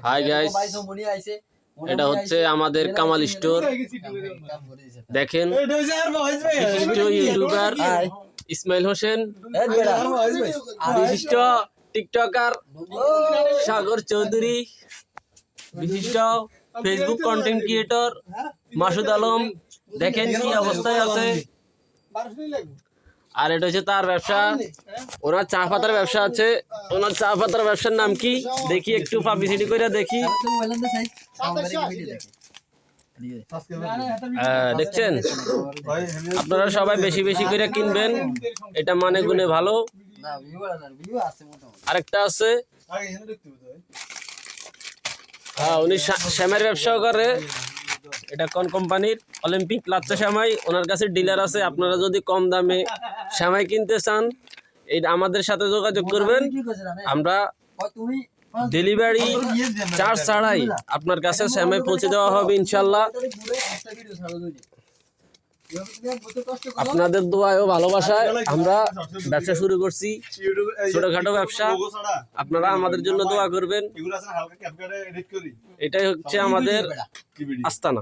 Hi guys, এটা হচ্ছে আমাদের কামাল স্টোর। দেখেন, বিশিষ্ট ইউটিউবার ইসমাইল হোসেন, বিশিষ্ট টিকটকার সাগর চৌধুরী, বিশিষ্ট Facebook content creator Masud Alam. দেখেন কি অবস্থায় আছে। আর এটা হচ্ছে তার ব্যবসা, ওনার চা পাতার ব্যবসা আছে। ওনার চা পাতার ব্যবসার নাম কি দেখি, একটু পাবলিসিটি করে দেখি। দেখছেন, আপনারা সবাই বেশি বেশি করে কিনবেন, এটা মানে গুণে ভালো। আরেকটা আছে, উনি শ্যামের ব্যবসাও করে। এটা কোন কোম্পানির? অলিম্পিক লাচ্চা শ্যামাই। ওনার কাছে ডিলার আছে। আপনারা যদি কম দামে শ্যামাই কিনতে চান, এটা আমাদের সাথে যোগাযোগ করবেন। আমরা ডেলিভারি চার্জ ছাড়াই আপনার কাছে শ্যামাই পৌঁছে দেওয়া হবে ইনশাল্লাহ। আপনাদের দোয়ায় ও ভালোবাসায় আমরা ব্যবসা শুরু করছি, ছোটখাটো ব্যবসা। আপনারা আমাদের জন্য দোয়া করবেন। এটাই হচ্ছে আমাদের আস্তানা।